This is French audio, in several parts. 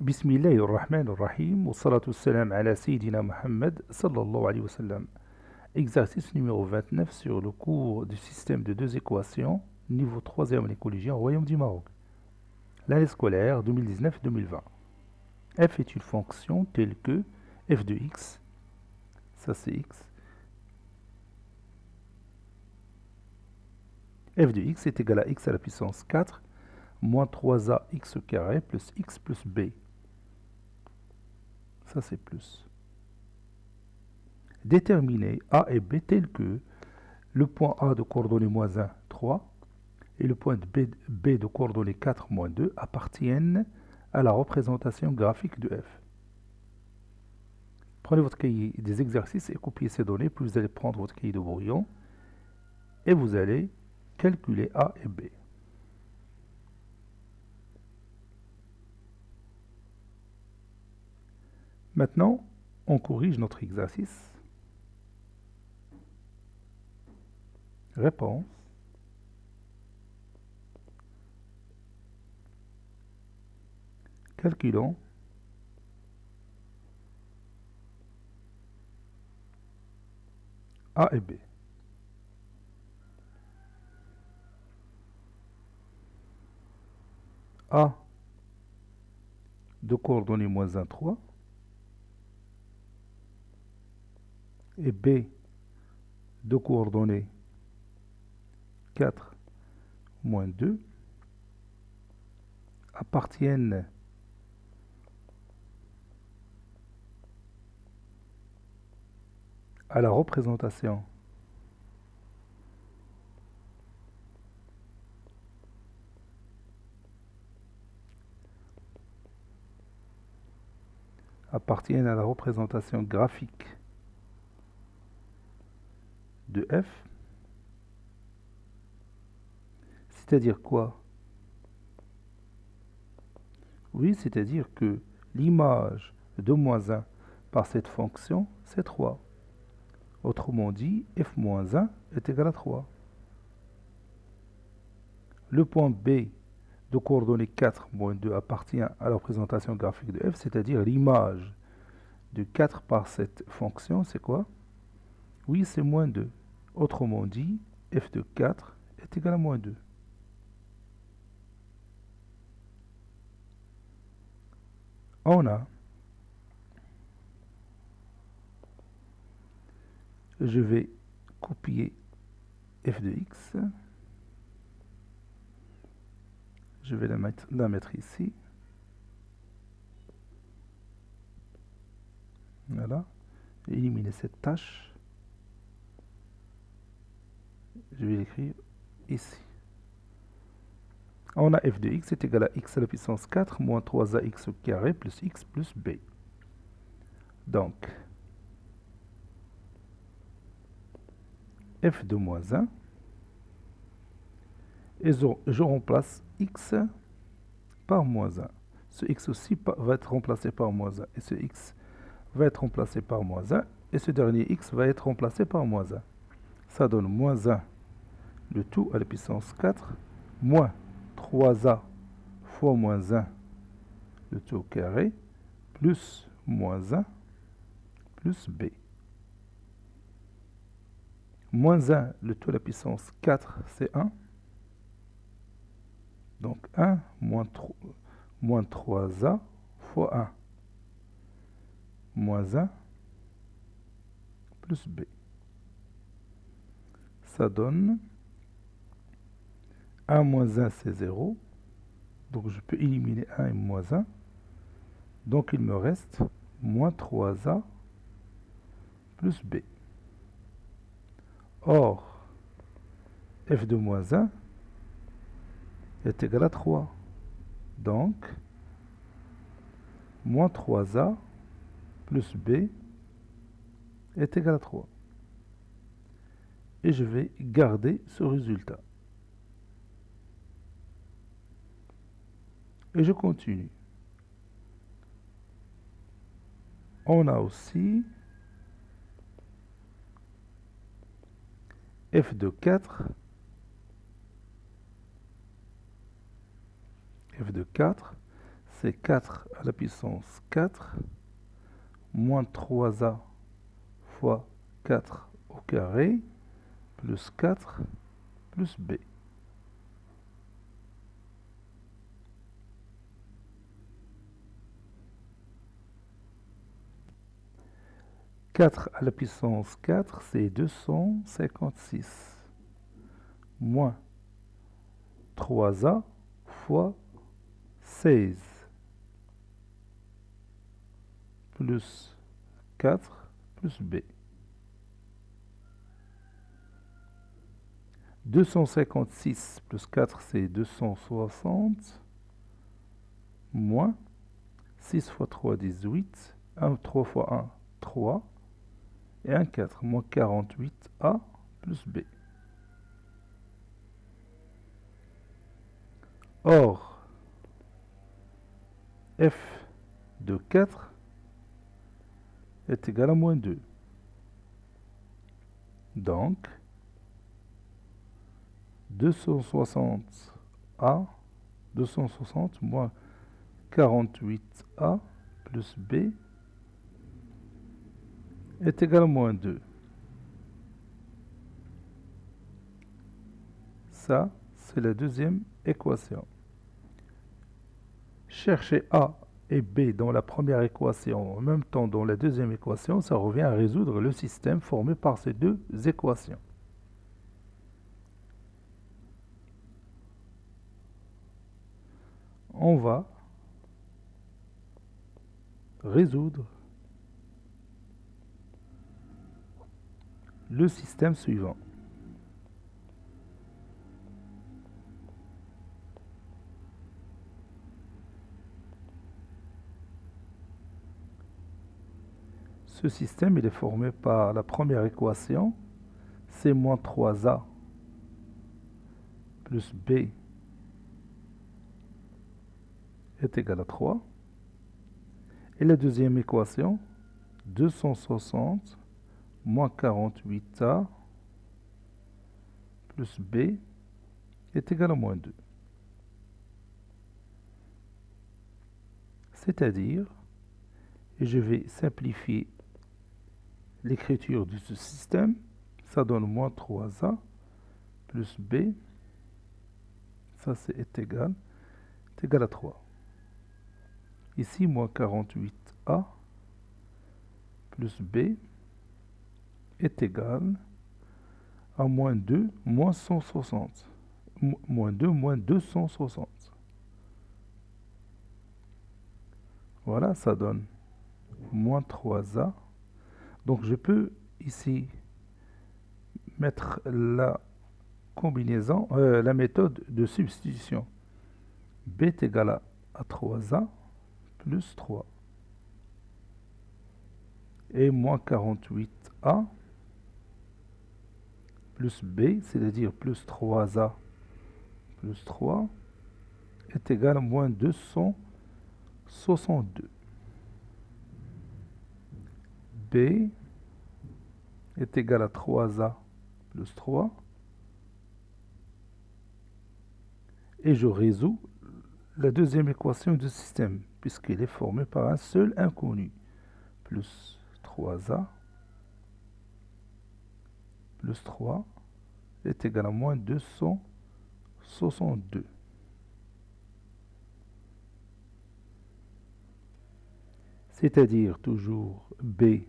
بسم الله الرحمن الرحيم والصلاة والسلام على سيدنا Mohammed sallallahu alayhi wa sallam. Exercice numéro 29 sur le cours du système de deux équations, niveau 3e en écologie au Royaume du Maroc. L'année scolaire 2019-2020. F est une fonction telle que f de x, ça c'est x, f de x est égal à x à la puissance 4 moins 3a x au carré plus x plus b. Ça c'est plus. Déterminer A et B tels que le point A de coordonnées moins 1, 3 et le point B de coordonnées 4, moins 2 appartiennent à la représentation graphique de f. Prenez votre cahier des exercices et copiez ces données, puis vous allez prendre votre cahier de brouillon et vous allez calculer A et B. Maintenant, on corrige notre exercice. Réponse. Calculons A et B. A de coordonnées moins 1, 3 et B de coordonnées 4, moins 2 appartiennent à la représentation graphique de f, c'est-à-dire quoi? Oui, c'est-à-dire que l'image de moins 1 par cette fonction, c'est 3. Autrement dit, f moins 1 est égal à 3. Le point B de coordonnées 4, moins 2 appartient à la représentation graphique de f, c'est-à-dire l'image de 4 par cette fonction, c'est quoi? Oui, c'est moins 2. Autrement dit, f de 4 est égal à moins 2. On a, je vais copier f de x, je vais la mettre ici, voilà, éliminer cette tâche, je vais l'écrire ici. On a f de x est égal à x à la puissance 4 moins 3ax au carré plus x plus b. Donc, f de moins 1, et je remplace x par moins 1. Ce x aussi va être remplacé par moins 1, et ce x va être remplacé par moins 1, et ce dernier x va être remplacé par moins 1. Ça donne moins 1, le tout à la puissance 4, moins 3a fois moins 1, le tout au carré, plus moins 1, plus b. Moins 1, le tout à la puissance 4, c'est 1. Donc 1 moins 3a fois 1. Moins 1 plus b. Ça donne 1 moins 1, c'est 0. Donc je peux éliminer 1 et moins 1. Donc il me reste moins 3a plus b. Or, f de moins 1 est égal à 3. Donc, moins 3a plus b est égal à 3. Et je vais garder ce résultat. Et je continue. On a aussi f de 4, c'est 4 à la puissance 4, moins 3a fois 4 au carré, plus 4, plus b. Quatre à la puissance 4, c'est 256, moins 3a fois 16, plus 4, plus b. 256 plus 4, c'est 260, moins 6 fois 3, 18, 3 fois 1, 3, et 1, 4, moins 48a plus b. Or, f de 4 est égal à moins 2. Donc, 260a, 260 moins 48a plus b est égal à moins 2. Ça, c'est la deuxième équation. Chercher a et b dans la première équation en même temps dans la deuxième équation, ça revient à résoudre le système formé par ces deux équations. On va résoudre le système suivant. Ce système, il est formé par la première équation, c moins 3a plus b est égal à 3. Et la deuxième équation, 260 moins 48a plus b est égal à moins 2. C'est-à-dire, et je vais simplifier l'écriture de ce système, ça donne moins 3a plus b, ça est égal à 3. Ici, moins 48a plus b est égal à moins 2, moins 160. Moins 2, moins 260. Voilà, ça donne moins 3a. Donc, je peux ici mettre la combinaison, la méthode de substitution. B est égal à 3a plus 3. Et moins 48a plus b, c'est-à-dire plus 3a plus 3, est égal à moins 262. B est égal à 3a plus 3. Et je résous la deuxième équation du système, puisqu'elle est formée par un seul inconnu. Plus 3a plus 3 est égal à moins 262. C'est-à-dire toujours b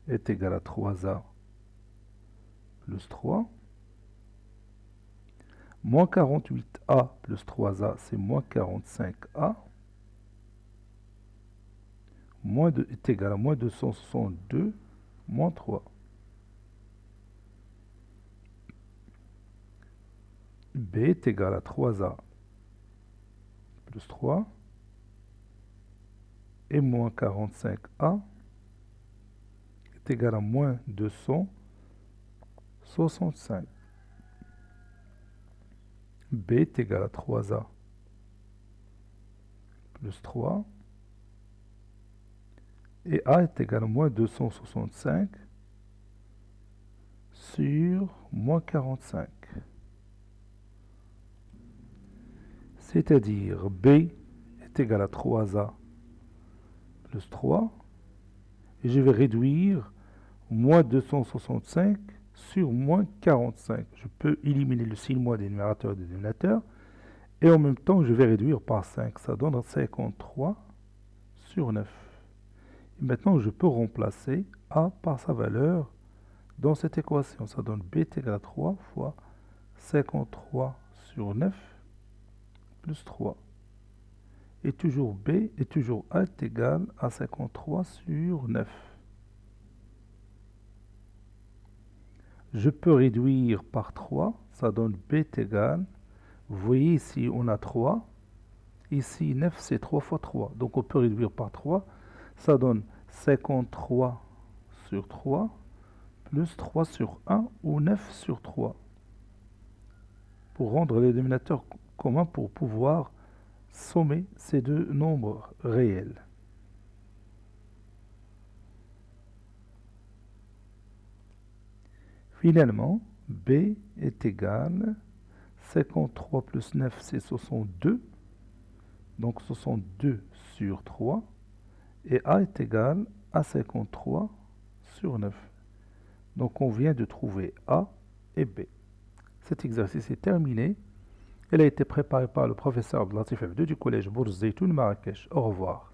est égal à 3a plus 3. Moins 48a plus 3a, c'est moins 45a. Moins 2 est égal à moins 262 moins 3. B est égal à 3a plus 3. Et moins 45a est égal à moins 265. B est égal à 3a plus 3. Et a est égal à moins 265 sur moins 45. C'est-à-dire B est est égal à 3A plus 3. Et je vais réduire moins 265 sur moins 45. Je peux éliminer le signe moins des numérateurs et des dénominateurs. Et en même temps, je vais réduire par 5. Ça donne 53 sur 9. Et maintenant, je peux remplacer A par sa valeur dans cette équation. Ça donne B est égal à 3 fois 53 sur 9 plus 3. Et toujours B et toujours A est égal à 53 sur 9. Je peux réduire par 3, ça donne B est égal. Vous voyez ici, on a 3. Ici, 9, c'est 3 fois 3. Donc, on peut réduire par 3. Ça donne 53 sur 3, plus 3 sur 1, ou 9 sur 3. Pour rendre les dénominateurs communs, pour pouvoir sommer ces deux nombres réels. Finalement, B est égal 53 plus 9, c'est 62. Donc 62 sur 3. Et A est égal à 53 sur 9. Donc on vient de trouver A et B. Cet exercice est terminé. Il a été préparé par le professeur Abdelatif F2 du collège Bourz Zeytoun Marrakech. Au revoir.